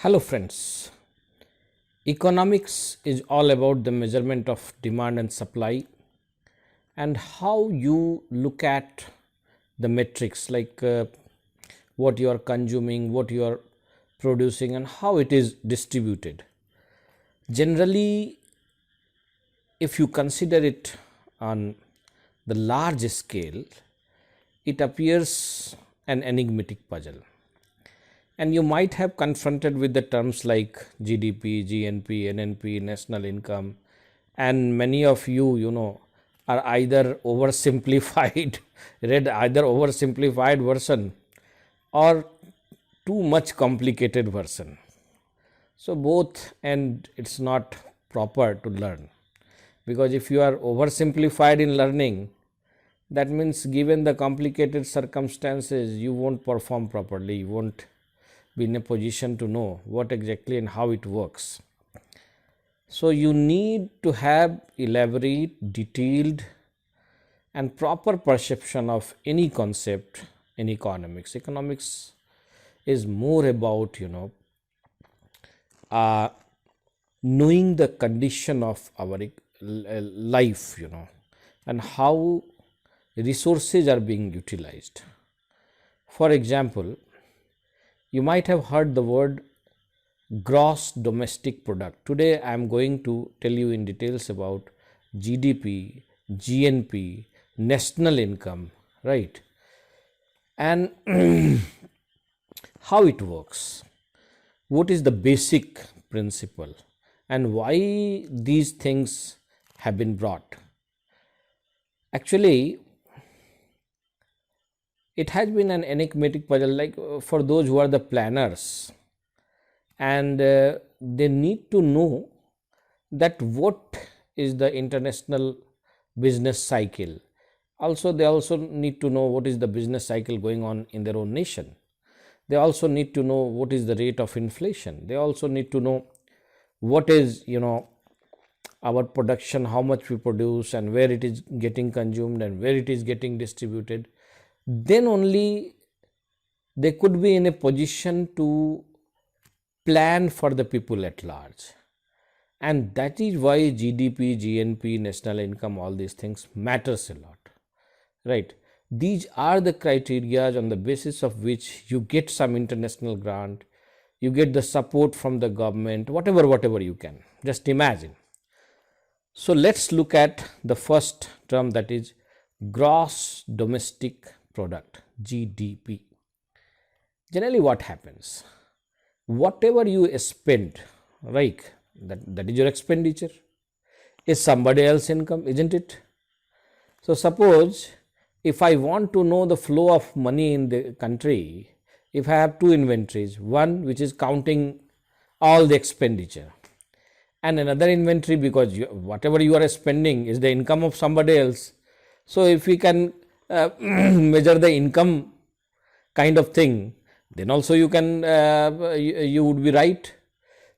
Hello, friends. Economics is all about the measurement of demand and supply and how you look at the metrics like what you are consuming, what you are producing, and how it is distributed. Generally, if you consider it on the large scale, it appears an enigmatic puzzle. And you might have confronted with the terms like GDP, GNP, NNP, national income, and many of you, are either oversimplified, read either oversimplified version or too much complicated version. So both, and it's not proper to learn, because if you are oversimplified in learning, that means given the complicated circumstances, you won't perform properly, you won't be in a position to know what exactly and how it works. So you need to have elaborate, detailed, and proper perception of any concept in economics. Economics is more about uh, knowing the condition of our life, and how resources are being utilized. For example, you might have heard the word gross domestic product. Today I am going to tell you in details about GDP, GNP, national income, right? And how it works, what is the basic principle, and why these things have been brought. Actually, it has been an enigmatic puzzle, like for those who are the planners, and they need to know that what is the international business cycle. Also, they also need to know what is the business cycle going on in their own nation. They also need to know what is the rate of inflation. They also need to know what is our production, how much we produce, and where it is getting consumed and where it is getting distributed. Then only they could be in a position to plan for the people at large. And that is why GDP, GNP, national income, all these things matters a lot, right? These are the criteria on the basis of which you get some international grant, you get the support from the government, whatever you can. Just imagine. So let's look at the first term, that is gross domestic product, GDP. Generally, what happens? Whatever you spend, right, that is your expenditure, is somebody else's income, isn't it? So suppose if I want to know the flow of money in the country, if I have two inventories, one which is counting all the expenditure, and another inventory because whatever you are spending is the income of somebody else. So if we can measure the income kind of thing, then also you can you would be right.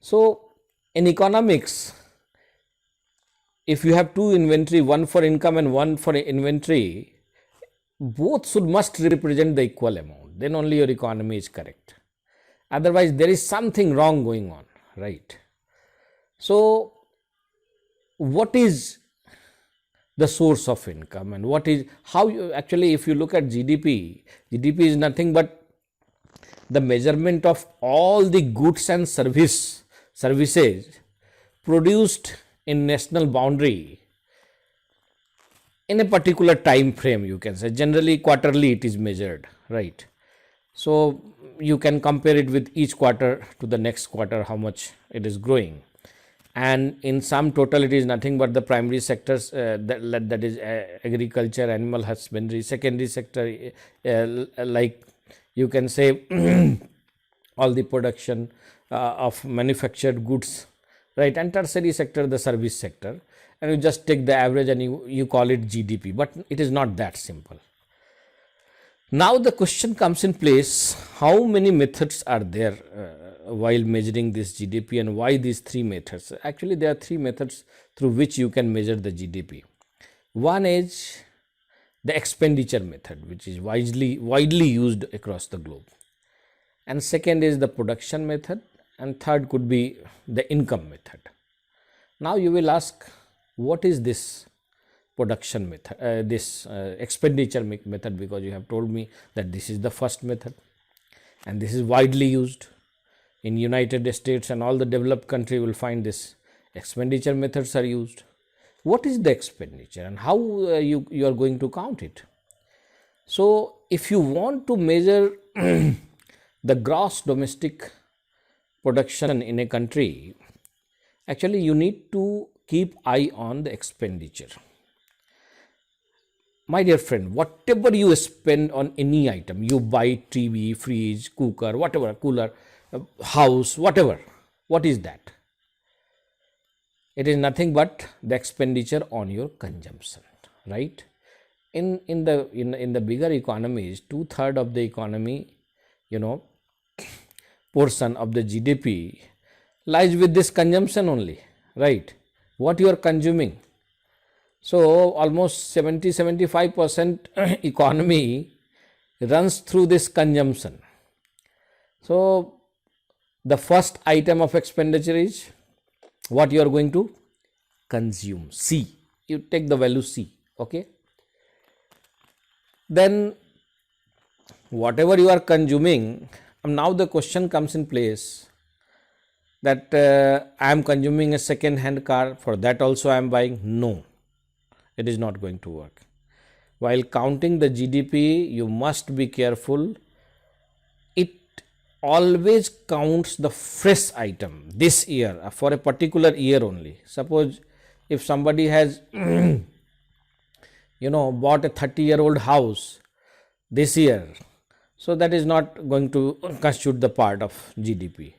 So in economics, if you have two inventory, one for income and one for inventory, both must represent the equal amount, then only your economy is correct. Otherwise there is something wrong going on, right? So what is the source of income, and what is how you actually, if you look at GDP is nothing but the measurement of all the goods and services produced in national boundary in a particular time frame. You can say generally quarterly it is measured, right? So you can compare it with each quarter to the next quarter, how much it is growing. And in sum total, it is nothing but the primary sectors, that is agriculture, animal husbandry, secondary sector, like you can say all the production of manufactured goods, right? And tertiary sector, the service sector, and you just take the average and you call it GDP, but it is not that simple. Now the question comes in place, how many methods are there while measuring this GDP, and why these three methods? Actually, there are three methods through which you can measure the GDP. One is the expenditure method, which is widely used across the globe. And second is the production method, and third could be the income method. Now you will ask, what is this production method, this expenditure method, because you have told me that this is the first method and this is widely used in United States, and all the developed country will find this expenditure methods are used. What is the expenditure and how you are going to count it? So if you want to measure the gross domestic production in a country, actually you need to keep eye on the expenditure. My dear friend, whatever you spend on any item, you buy TV, fridge, cooker, whatever, cooler, house, whatever, what is that? It is nothing but the expenditure on your consumption, right? In the bigger economies, 2/3 of the economy, portion of the GDP lies with this consumption only, right? What you are consuming. So almost 70-75% economy runs through this consumption. So the first item of expenditure is what you are going to consume. C. You take the value C. Okay. Then whatever you are consuming, now the question comes in place that I am consuming a second hand car, for that also I am buying. No, it is not going to work. While counting the GDP, you must be careful. It always counts the fresh item this year, for a particular year only. Suppose if somebody has bought a 30-year-old house this year, so that is not going to constitute the part of GDP.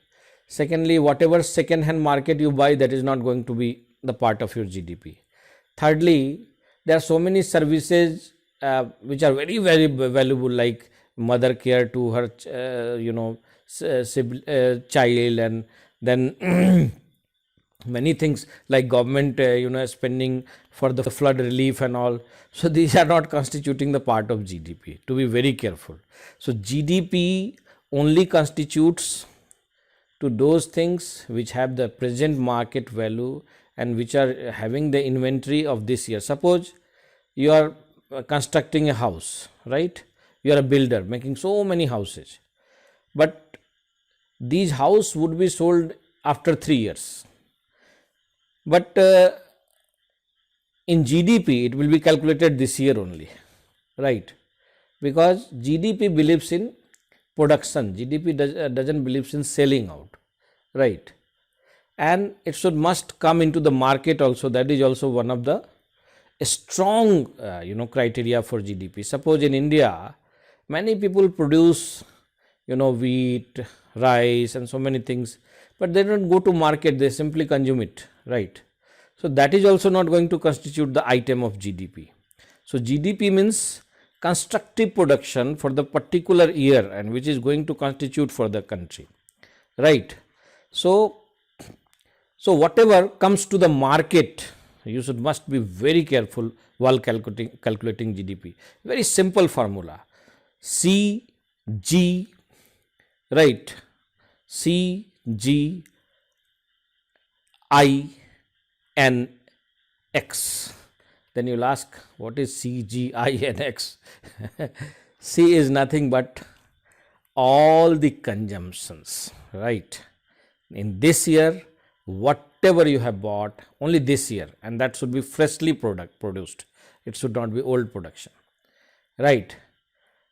Secondly, whatever second hand market you buy, that is not going to be the part of your GDP. Thirdly, there are so many services which are very, very valuable, like mother care to her child, and then many things like government spending for the flood relief and all. So these are not constituting the part of GDP, to be very careful. So GDP only constitutes to those things which have the present market value and which are having the inventory of this year. Suppose you are constructing a house, right? You are a builder making so many houses, but these houses would be sold after 3 years. But in GDP, it will be calculated this year only, right? Because GDP believes in production. GDP doesn't believe in selling out, right? And it must come into the market also. That is also one of the strong criteria for GDP. Suppose in India, many people produce wheat, rice and so many things, but they don't go to market, they simply consume it, right? So that is also not going to constitute the item of GDP. So GDP means constructive production for the particular year, and which is going to constitute for the country, right? So whatever comes to the market, you must be very careful while calculating GDP. Very simple formula: CG, right? CGINX. Then you'll ask, what is CGINX? C is nothing but all the consumptions, right? In this year, whatever you have bought, only this year, and that should be freshly produced. It should not be old production, right?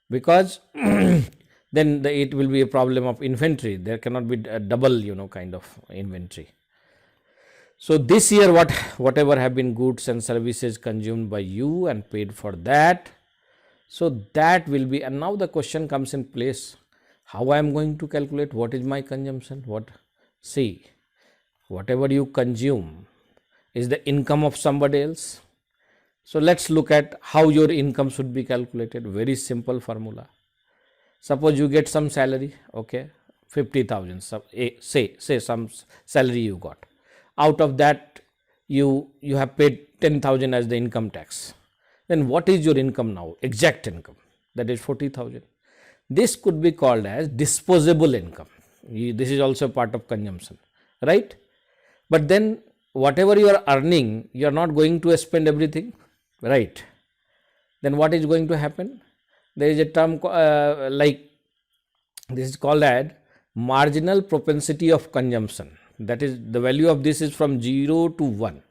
Because then it will be a problem of inventory. There cannot be a double, kind of inventory. So this year, whatever have been goods and services consumed by you and paid for that, so that will be. And now the question comes in place: how I am going to calculate what is my consumption? See, whatever you consume is the income of somebody else. So let's look at how your income should be calculated. Very simple formula. Suppose you get some salary, okay, 50,000. Say some salary you got. Out of that, you have paid 10,000 as the income tax. Then what is your income now? Exact income. That is 40,000. This could be called as disposable income. This is also part of consumption, right? But then whatever you are earning, you are not going to spend everything, right? Then what is going to happen? There is a term like this is called as marginal propensity of consumption. That is, the value of this is from 0 to 1.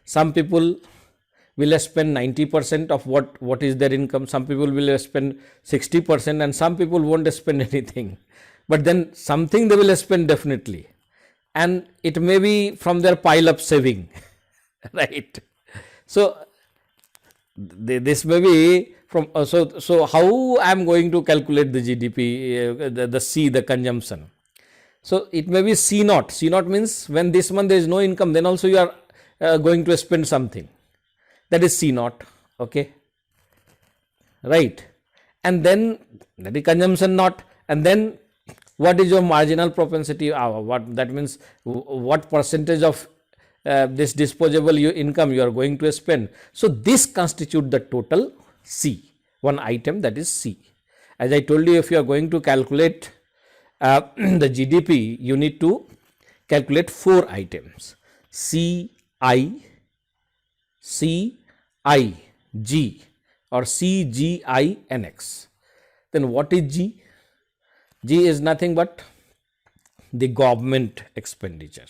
Some people will spend 90% of what is their income. Some people will spend 60%, and some people won't spend anything. But then something they will spend definitely, and it may be from their pile up saving, right? So this may be from so how I am going to calculate the GDP, the C, the consumption. So it may be C naught. C naught means when this month there is no income, then also you are going to spend something. That is C naught, okay, right? And then that is consumption naught. And then what is your marginal propensity? What that means? What percentage of this disposable income you are going to spend? So this constitute the total C, one item, that is C. As I told you, if you are going to calculate the GDP, you need to calculate 4 items: C, I, C, I, G, or C, G, I, and X. Then what is G? G is nothing but the government expenditure,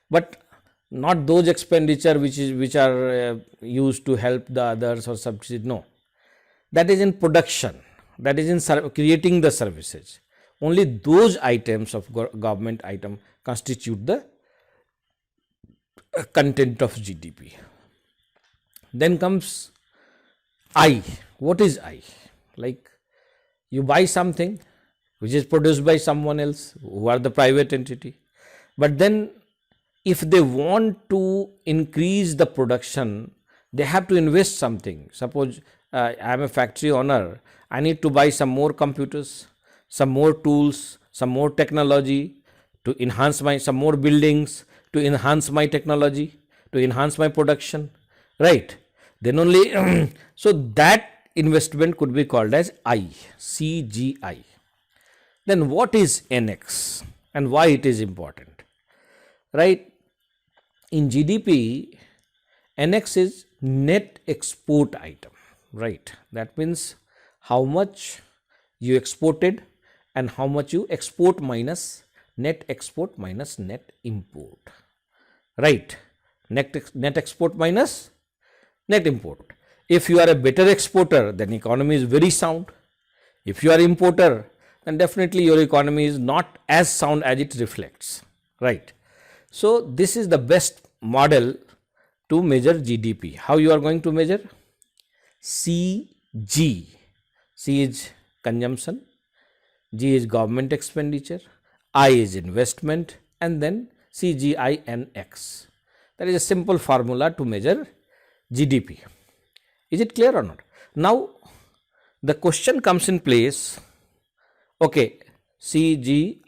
but not those expenditure which are used to help the others or subsidy. No, that is in production, that is in creating the services. Only those items of government item constitute the content of GDP. Then comes I. What is I? Like, you buy something which is produced by someone else who are the private entity, but then if they want to increase the production, they have to invest something. Suppose I am a factory owner, I need to buy some more computers, some more tools, some more technology to enhance some more buildings, to enhance my technology, to enhance my production, right? Then only so that investment could be called as I, CGI. Then what is NX and why it is important, right? In GDP, NX is net export item, right? That means how much you exported and how much you export minus net export minus net import, right? Net export minus net import. If you are a better exporter, then economy is very sound. If you are importer, then definitely your economy is not as sound as it reflects, right? So this is the best model to measure GDP. How you are going to measure? CG. C is consumption, G is government expenditure, I is investment, and then CGINX. That is a simple formula to measure GDP. Is it clear or not? Now the question comes in place. Okay, CGINX.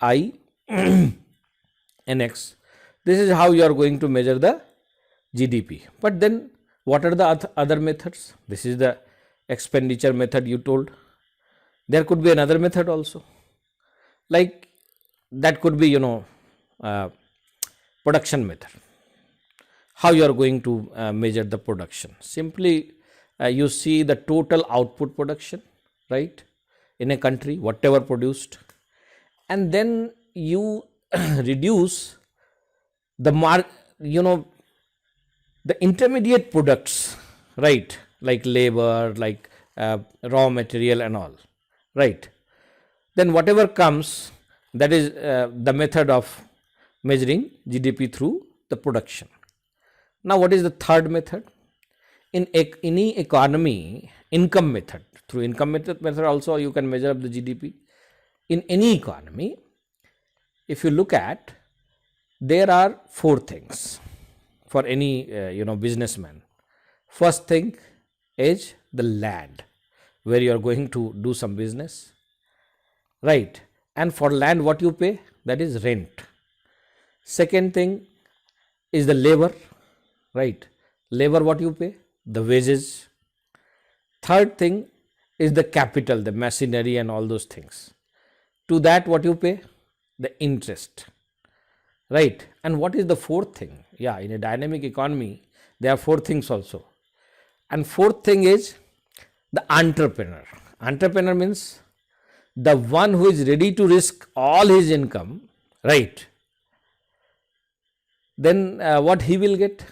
This is how you are going to measure the GDP. But then what are the other methods? This is the expenditure method you told. There could be another method also. Like that could be, production method. How you are going to measure the production? Simply you see the total output production, right? In a country, whatever produced, and then you reduce the the intermediate products, right? Like labor, like raw material and all, right? Then whatever comes, that is the method of measuring GDP through the production. Now what is the third method? In any economy, income method. Through income method also you can measure up the GDP. In any economy, if you look at, there are 4 things for any businessman. First thing is the land where you are going to do some business, right? And for land what you pay, that is rent. Second thing is the labor, right? Labor what you pay, the wages. Third thing is the capital, the machinery and all those things. To that what you pay, the interest, right? And what is the fourth thing? Yeah, in a dynamic economy, there are four things also. And fourth thing is the entrepreneur. Entrepreneur means the one who is ready to risk all his income, right? Then what he will get?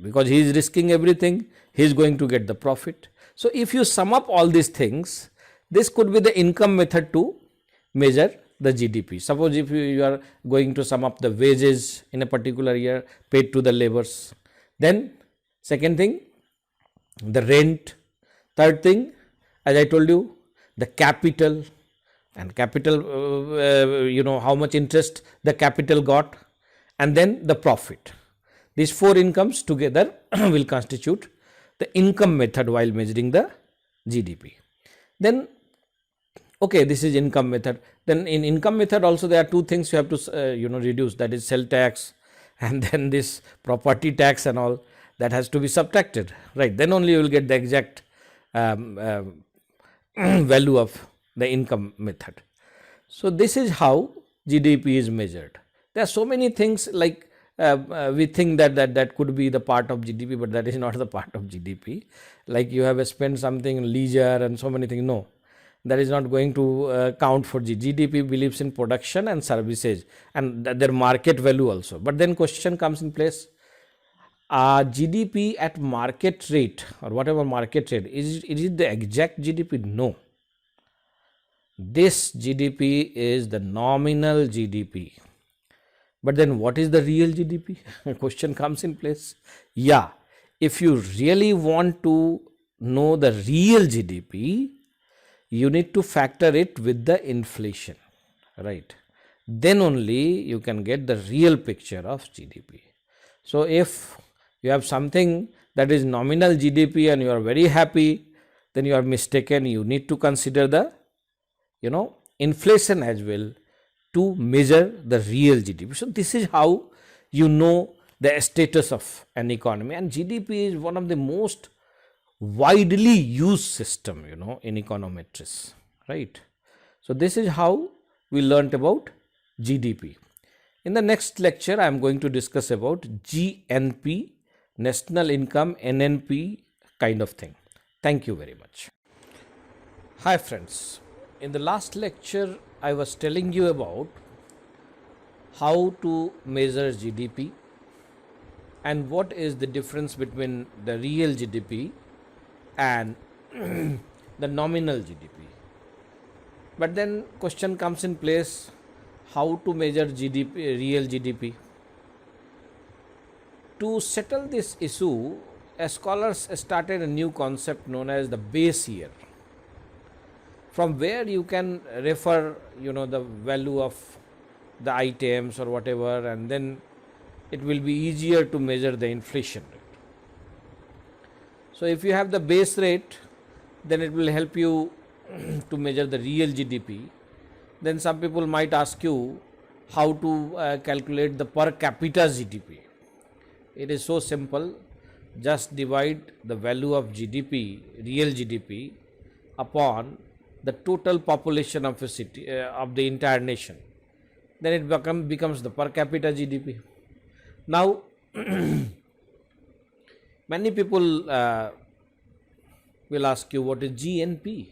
Because he is risking everything, he is going to get the profit. So if you sum up all these things, this could be the income method to measure the GDP. Suppose if you are going to sum up the wages in a particular year paid to the laborers, then second thing, the rent, third thing, as I told you, the capital, and capital, how much interest the capital got, and then the profit. These four incomes together will constitute the income method while measuring the GDP. Then, okay, this is income method. Then in income method also there are two things you have to reduce, that is sell tax and then this property tax and all, that has to be subtracted, right? Then only you will get the exact value of the income method. So this is how GDP is measured. There are so many things like we think that could be the part of GDP, but that is not the part of GDP. Like you have spent something in leisure and so many things. No, that is not going to count for GDP. Believes in production and services and their market value also. But then question comes in place. GDP at market rate or whatever market rate, is it the exact GDP? No. This GDP is the nominal GDP. But then what is the real GDP? Question comes in place. Yeah, if you really want to know the real GDP, you need to factor it with the inflation, right? Then only you can get the real picture of GDP. So if you have something that is nominal GDP and you are very happy, then you are mistaken. You need to consider the inflation as well to measure the real GDP. So this is how you know the status of an economy, and GDP is one of the most widely used system in econometrics, right? So this is how we learnt about GDP. In the next lecture I am going to discuss about GNP, national income, NNP kind of thing. Thank you very much. Hi friends, in the last lecture I was telling you about how to measure GDP and what is the difference between the real GDP and the nominal GDP. But then question comes in place, how to measure GDP, real GDP. To settle this issue, scholars started a new concept known as the base year, from where you can refer the value of the items or whatever, and then it will be easier to measure the inflation rate. So if you have the base rate, then it will help you to measure the real GDP. Then some people might ask you how to calculate the per capita GDP. It is so simple. Just divide the value of GDP, real GDP, upon the total population of a city, of the entire nation. Then it becomes the per capita GDP. Now, many people will ask you, what is GNP?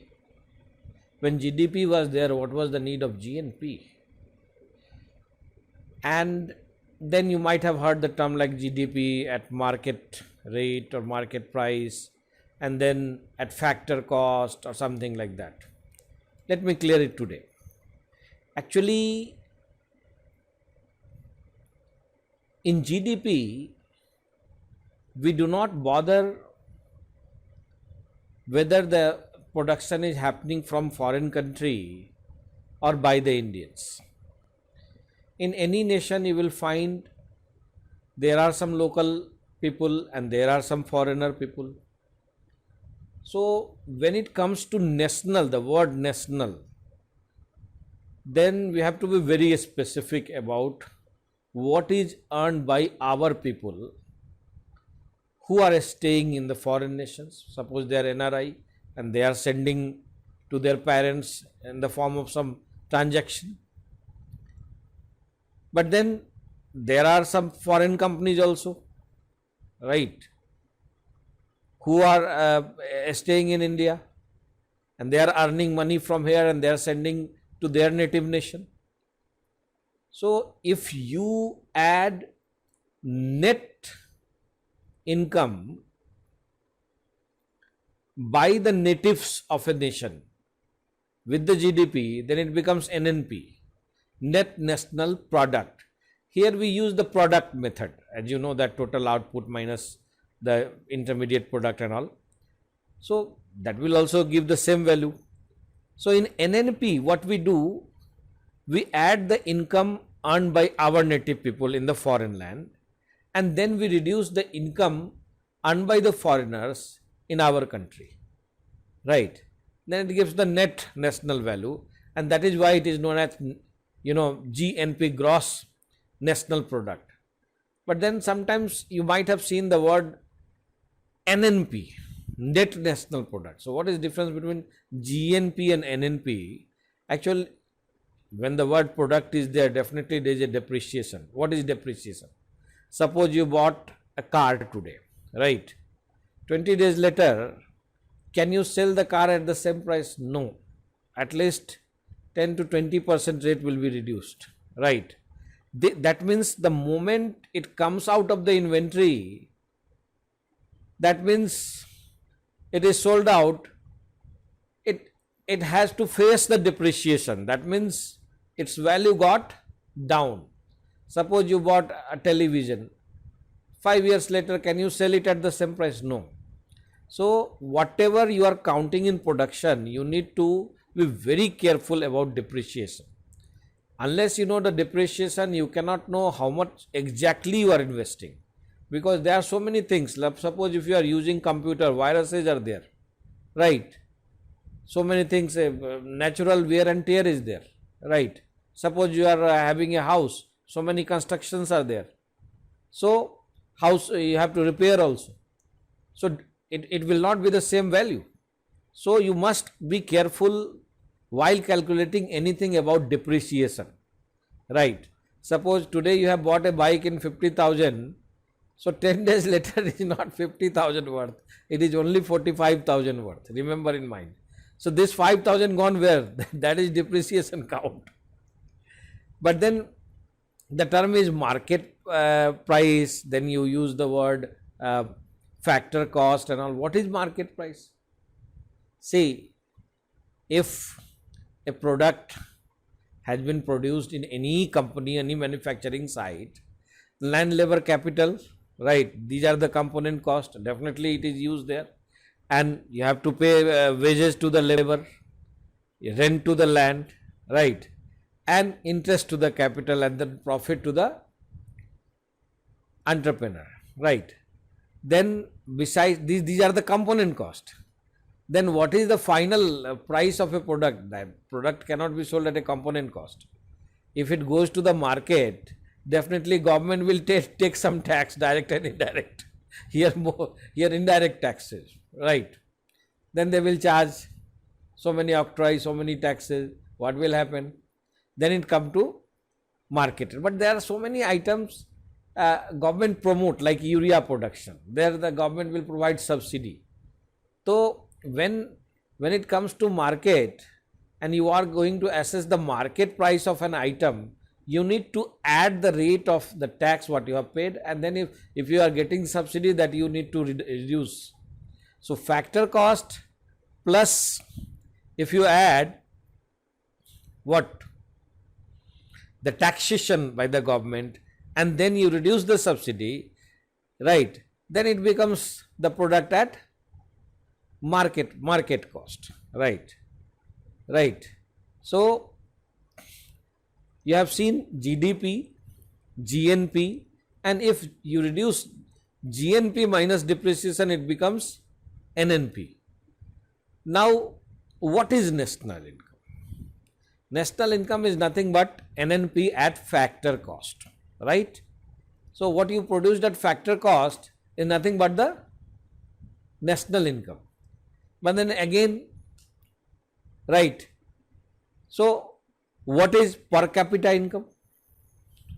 When GDP was there, what was the need of GNP? And then you might have heard the term like GDP at market rate or market price, and then at factor cost or something like that. Let me clear it today. Actually, in GDP, we do not bother whether the production is happening from foreign country or by the Indians. In any nation you will find there are some local people and there are some foreigner people. So when it comes to national, the word national, then we have to be very specific about what is earned by our people who are staying in the foreign nations. Suppose they are NRI and they are sending to their parents in the form of some transaction. But then there are some foreign companies also, right, who are staying in India, and they are earning money from here and they are sending to their native nation. So if you add net income by the natives of a nation with the GDP, then it becomes NNP, net national product. Here we use the product method, as you know, that total output minus the intermediate product and all. So that will also give the same value. So in NNP, what we do, we add the income earned by our native people in the foreign land, and then we reduce the income earned by the foreigners in our country, right? Then it gives the net national value, and that is why it is known as, GNP, gross national product. But then sometimes you might have seen the word NNP, net national product. So what is the difference between GNP and NNP? Actually, when the word product is there, definitely there is a depreciation. What is depreciation? Suppose you bought a car today, right? 20 days later, can you sell the car at the same price? No. At least 10 to 20% rate will be reduced, right? That means the moment it comes out of the inventory, that means it is sold out, it has to face the depreciation. That means its value got down. Suppose you bought a television, 5 years later, can you sell it at the same price? No. So whatever you are counting in production, you need to be very careful about depreciation. Unless you know the depreciation, you cannot know how much exactly you are investing, because there are so many things. Suppose if you are using computer, viruses are there, right? So many things, natural wear and tear is there, right? Suppose you are having a house, so many constructions are there. So house you have to repair also. So it will not be the same value. So you must be careful while calculating anything about depreciation, right? Suppose today you have bought a bike in 50,000, so 10 days later it is not 50,000 worth, it is only 45,000 worth. Remember in mind. So this 5,000 gone where? That is depreciation count. But then the term is market price, then you use the word factor cost and all. What is market price? See, if a product has been produced in any company, any manufacturing site, land, labor, capital, right, these are the component cost, definitely it is used there, and you have to pay wages to the labor, rent to the land, right, and interest to the capital, and then profit to the entrepreneur, right? Then besides these are the component cost. Then what is the final price of a product? That product cannot be sold at a component cost. If it goes to the market, definitely government will take some tax, direct and indirect. Here indirect taxes, right? Then they will charge so many octroi, so many taxes. What will happen? Then it come to market. But there are so many items government promote, like urea production. There the government will provide subsidy. So when it comes to market and you are going to assess the market price of an item, you need to add the rate of the tax what you have paid, and then if you are getting subsidy, that you need to reduce. So factor cost plus, if you add what, the taxation by the government, and then you reduce the subsidy, right, then it becomes the product at market cost, right. So you have seen GDP, GNP, and if you reduce GNP minus depreciation, it becomes NNP. Now what is national income? National income is nothing but NNP at factor cost, right? So what you produced at factor cost is nothing but the national income. But then again, right, so what is per capita income?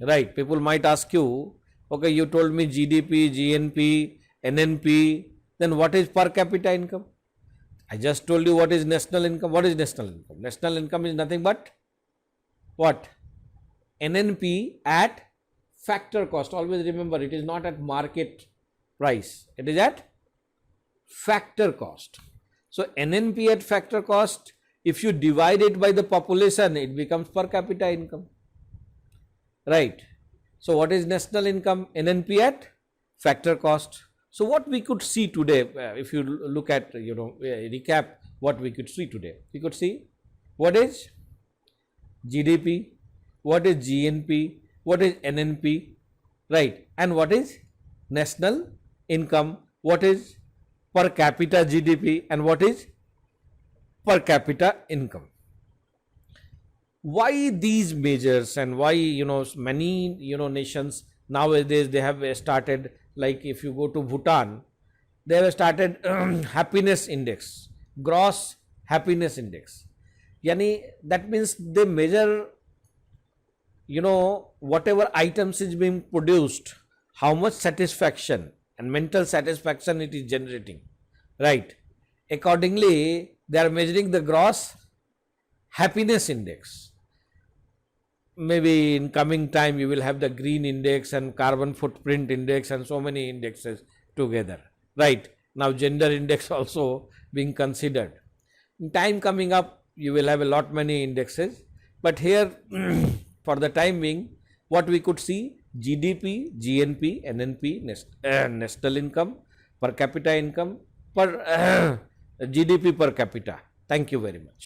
Right? People might ask you, okay, you told me GDP, GNP, NNP, then what is per capita income? I just told you what is national income. What is national income? National income is nothing but what? NNP at factor cost. Always remember, it is not at market price, it is at factor cost. So NNP at factor cost, if you divide it by the population, it becomes per capita income. Right? So what is national income? NNP at factor cost. So what we could see today, if you look at, recap what we could see today, we could see what is GDP, what is GNP, what is NNP, right? And what is national income, what is per capita GDP, and what is per capita income. Why these measures, and why many nations nowadays they have started, like if you go to Bhutan, they have started happiness index, gross happiness index. Yani that means they measure whatever items is being produced, how much satisfaction and mental satisfaction it is generating, right? Accordingly, they are measuring the gross happiness index. Maybe in coming time you will have the green index and carbon footprint index and so many indexes together, right? Now gender index also being considered. In time coming up, you will have a lot many indexes, but here for the time being, what we could see: GDP, GNP, NNP, national income, per capita income, per GDP per capita. Thank you very much.